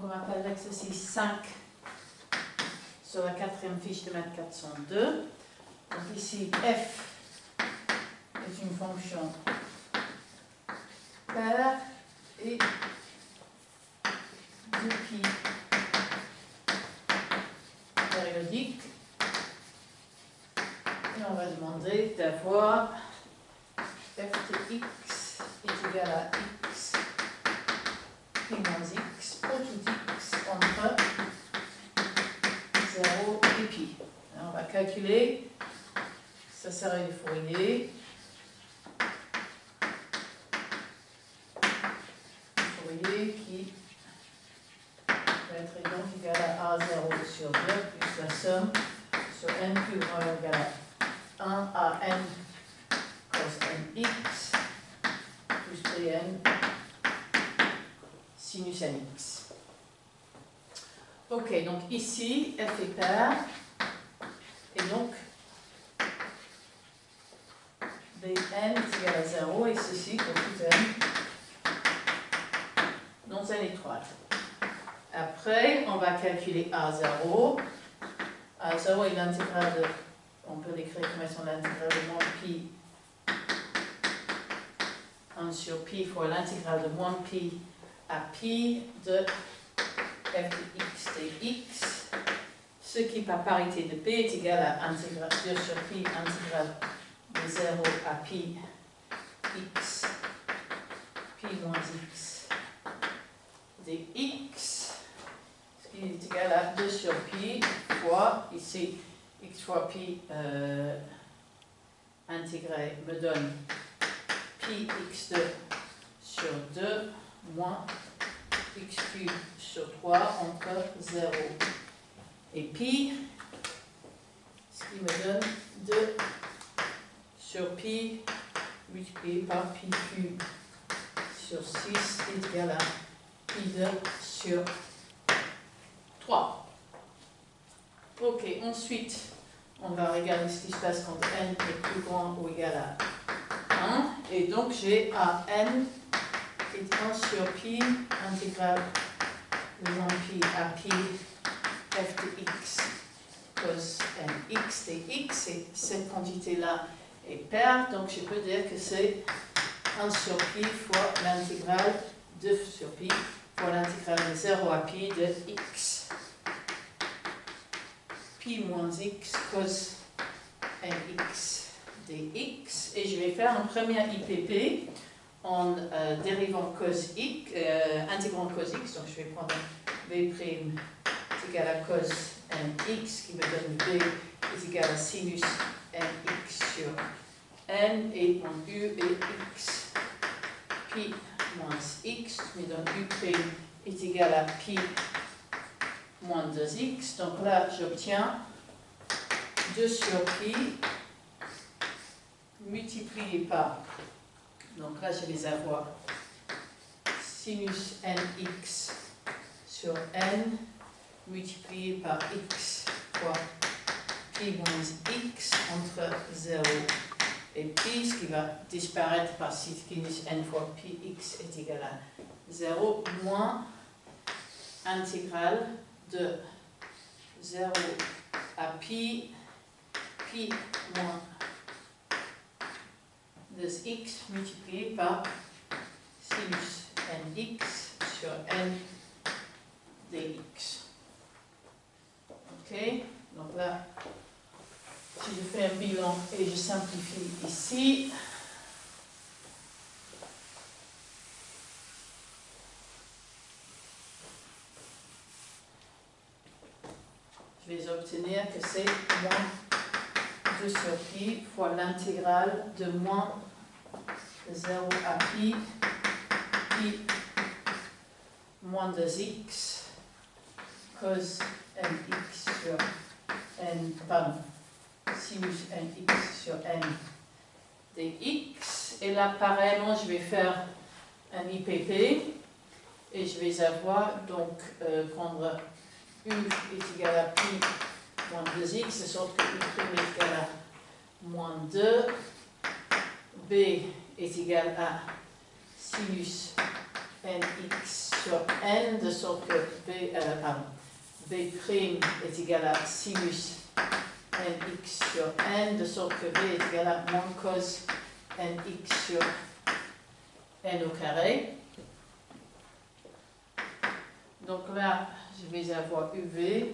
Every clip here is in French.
on appelle l'exercice 5 sur la quatrième fiche de maths 402. Donc ici, f est une fonction paire et de pi périodique. Et on va demander d'avoir f de x est égal à x pi moins x pour tout x entre 0 et pi. Alors on va calculer sa série de Fourier. Fourier qui va être donc égal à A0 sur 2 plus la somme sur n plus grand ou égal à 1 à n cos nx plus bn sinus nx. Ok, donc ici, f est paire, et donc bn est égal à 0, et ceci pour tout n non n étoile. Après, on va calculer A0. A0 est l'intégrale de, on peut l'écrire comme étant l'intégrale de moins pi 1 sur pi fois l'intégrale de moins pi à pi de f de x dx, ce qui par parité de p est égal à intégrale 2 sur pi intégrale de 0 à pi x pi moins x dx, ce qui est égal à 2 sur pi fois, ici x fois pi intégré me donne pi x2 sur 2 moins x cube sur 3 entre 0 et pi, ce qui me donne 2 sur pi multiplié par pi cube sur 6 est égal à pi 2 sur 3. Ok, ensuite, on va regarder ce qui se passe quand n est plus grand ou égal à 1. Et donc, j'ai à n est 1 sur pi intégrale de moins pi à pi f de x cos nx dx. Et cette quantité-là est paire, donc je peux dire que c'est 1 sur pi fois l'intégrale 2 sur pi fois l'intégrale de 0 à pi de x pi moins x cos nx dx. Et je vais faire un premier IPP en dérivant cos x, intégrant cos x. Donc je vais prendre b' est égal à cos nx qui me donne b est égal à sinus nx sur n, et mon u est x pi moins x qui me donne u' est égal à pi moins 2x. Donc là, j'obtiens 2 sur pi multiplié par, donc là, je vais avoir sinus nx sur n multiplié par x fois pi moins x entre 0 et pi, ce qui va disparaître par sinus n fois pi x est égal à 0, moins intégrale de 0 à pi moins 2x multiplié par sinus nx sur n dx. Ok, donc là, si je fais un bilan et je simplifie ici, je vais obtenir que c'est moins 2 sur pi fois l'intégrale de moins 0 à pi moins 2x cos nx sur n, pardon, sinus nx sur n dx. Et là, pareillement, je vais faire un IPP et je vais avoir, donc, prendre u est égal à pi moins 2x, de sorte que u' est égal à moins 2, b est égal à sinus nx sur n, de sorte que v' est égal à sinus nx sur n, de sorte que v est égal à moins cos nx sur n au carré. Donc là, je vais avoir uv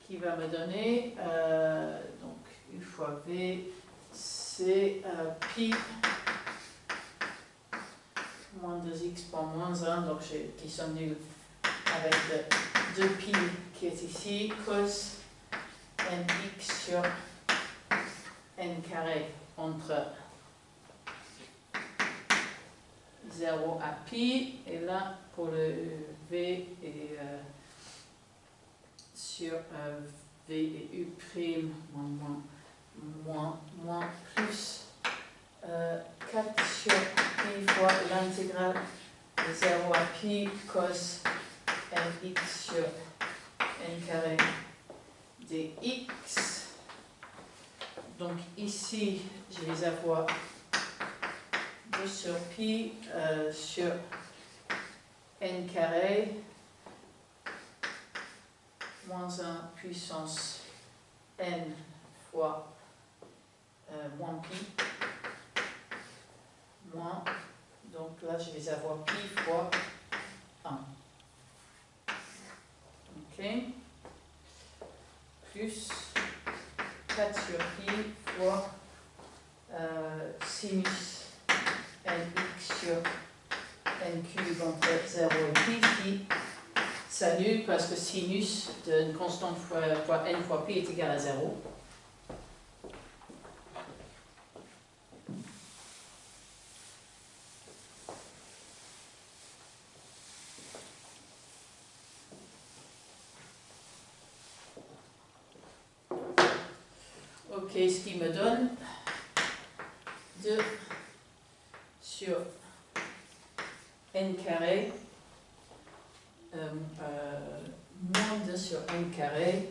qui va me donner, donc u fois v, c'est pi moins 2x par moins 1, donc qui sont nuls avec le 2pi qui est ici, cos nx sur n carré entre 0 à pi, et là pour le v et sur v et u prime moins plus 4 sur pi fois l'intégrale de 0 à pi cos nx sur n carré dx. Donc ici, je vais avoir 2 sur pi sur n carré moins 1 puissance n fois moins pi, moins, donc là je vais avoir pi fois 1. Ok, plus 4 sur pi fois sinus nx sur n cube entre 0 et pi, qui s'annule parce que sinus d'une constante fois n fois pi est égal à 0. Ok, ce qui me donne 2 sur n carré, moins 2 sur n carré,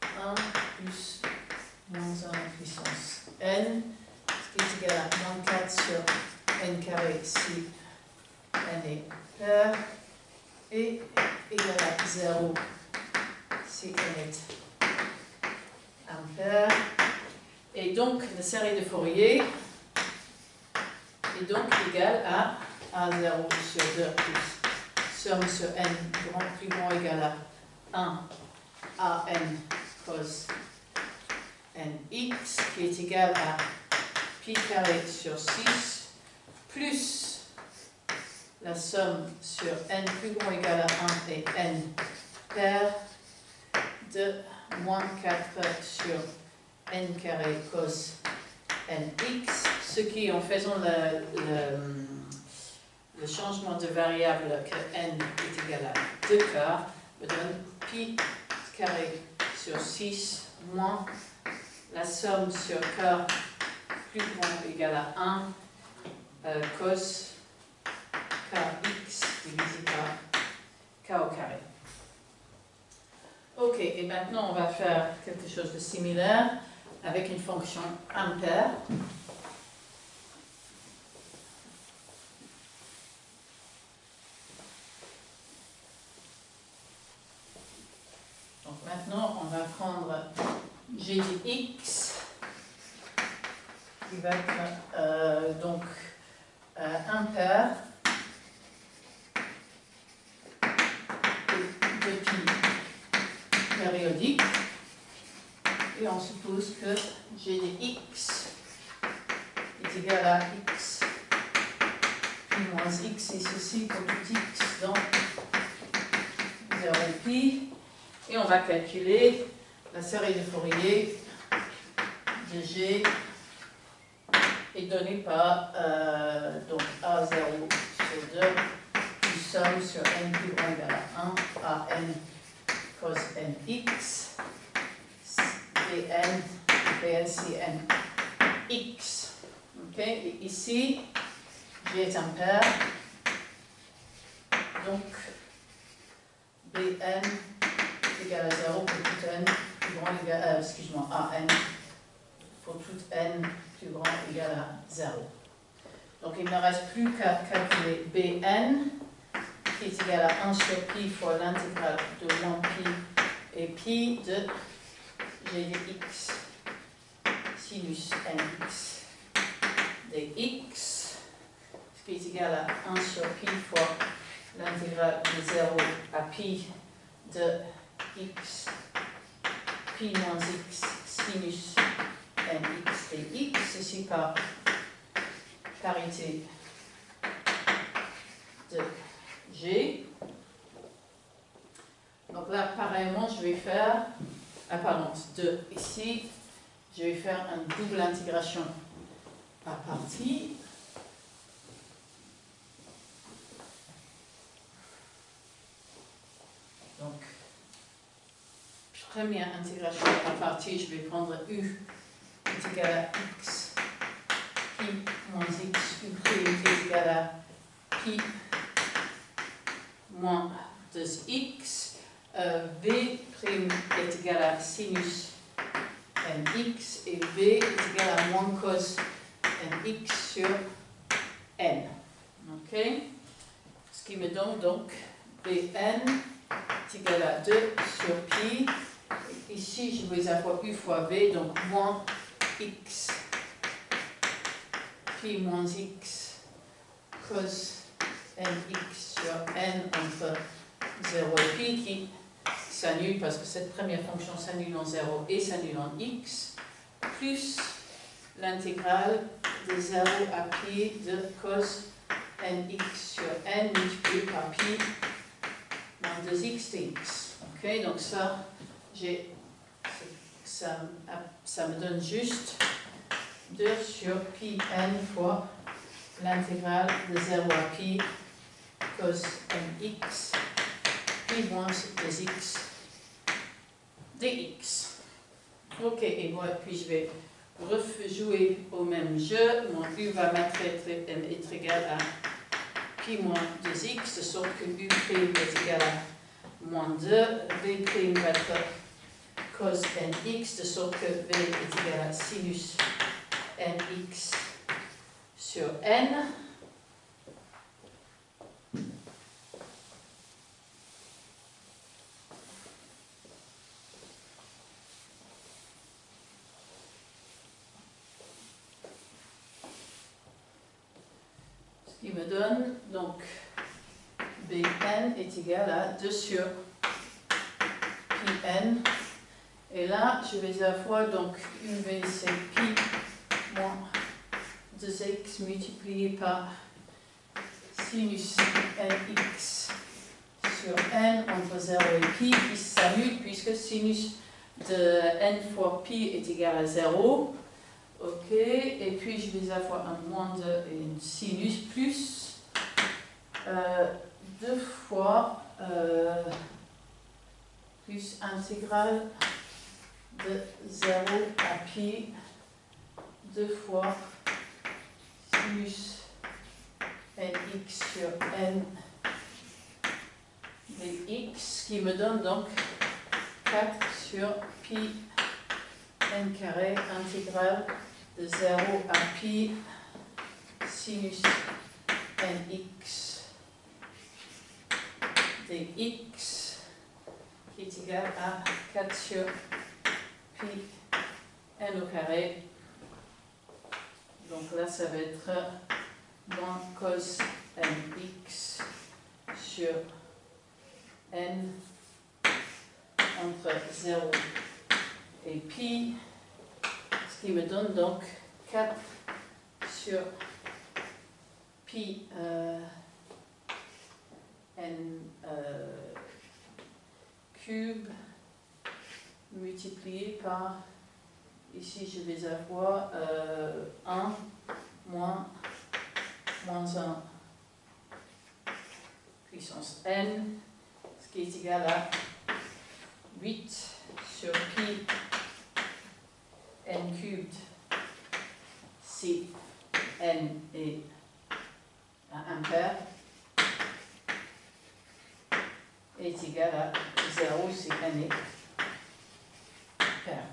1 plus moins 1 puissance n, ce qui est égal à moins 4 sur n carré si n est pair, et égal à 0 si n est impair. Et donc la série de Fourier est donc égale à A0 sur 2 plus somme sur n plus grand égal à 1 à n cos nx, qui est égal à pi carré sur 6 plus la somme sur n plus grand égal à 1 et n pair de moins 4 sur n carré cos nx, ce qui, en faisant le changement de variable que n est égal à 2 quarts, me donne pi carré sur 6 moins la somme sur k plus grand égal à 1 cos kx divisé par k au carré. Ok, et maintenant on va faire quelque chose de similaire avec une fonction impair. Donc maintenant on va prendre g de x qui va être donc impair de pi périodique, et on suppose que g de x est égal à x pi moins x, et ceci pour tout x dans 0 pi, et on va calculer la série de Fourier de g est donnée par donc A0 sur 2 plus somme sur n plus grand égal à 1 à n cos nx dn si n x. Ok, et ici g est impair, donc bn est égal à 0 pour tout n plus grand égal à, à n pour tout n plus grand égal à 0. Donc il ne me reste plus qu'à calculer Bn, qui est égal à 1 sur pi fois l'intégrale de moins pi et pi de g de x sinus nx dx, ce qui est égal à 1 sur pi fois l'intégrale de 0 à pi de x pi moins x sinus nx dx, ici par parité de g. Donc là, pareillement, je vais faire, ici, je vais faire une double intégration par partie. Donc, première intégration par partie, je vais prendre u est égal à x pi moins x, u prime est égal à pi moins 2x, v prime est égal à sinus nx et v est égal à moins cos nx sur n. Ok? Ce qui me donne donc Vn est égal à 2 sur pi. Ici, je vais avoir u fois v, donc moins x pi moins x cos nx sur n entre 0 et pi qui s'annule parce que cette première fonction s'annule en 0 et s'annule en x, plus l'intégrale de 0 à pi de cos nx sur n multiplié par pi moins 2x dx. Ok, donc ça, ça me donne juste 2 sur pi n fois l'intégrale de 0 à pi cos nx pi moins 2x dx. Ok, et voilà, puis je vais rejouer au même jeu. Mon u va être égal à pi moins 2x, de sorte que u' est égal à moins 2, v' va être cos nx, de sorte que v est égal à sinus nx sur n. Ce qui me donne donc Bn est égal à 2 sur Pn. Et là, je vais avoir donc UV c'est pi moins 2x multiplié par sinus nx sur n entre 0 et pi qui s'annule puisque sinus de n fois pi est égal à 0. Ok, et puis je vais avoir un moins 2 et une sinus plus 2 fois plus intégrale de 0 à pi 2 fois sinus nx sur n dx, qui me donne donc 4 sur pi n carré intégrale de 0 à pi sinus nx dx, qui est égal à 4 sur pi n au carré. Donc là, ça va être moins cos nx sur n entre 0 et pi, ce qui me donne donc 4 sur pi n cube multiplié par, ici je vais avoir 1 moins 1 puissance n, ce qui est égal à 8 sur pi n cubed si n est un impair est égal à 0 si n est pair.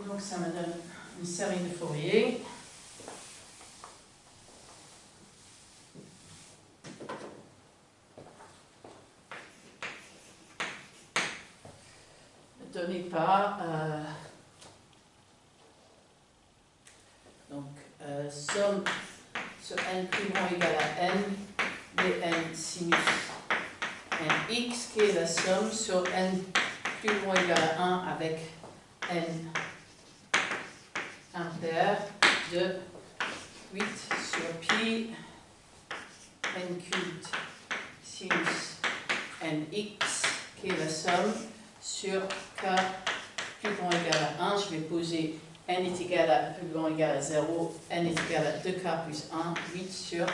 Donc ça me donne une série de Fourier. Donnée par somme sur n plus grand égale à n dn sinus nx qui est la somme sur n plus grand égale à 1 avec n impair de 8 sur pi n cubed sinus nx qui est la somme sur k plus grand égal à 1. Je vais poser n est égal à plus grand égal à 0, n est égal à 2k plus 1, 8 sur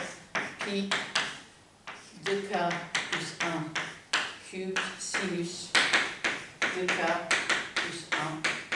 pi 2k plus 1 cube sinus 2k plus 1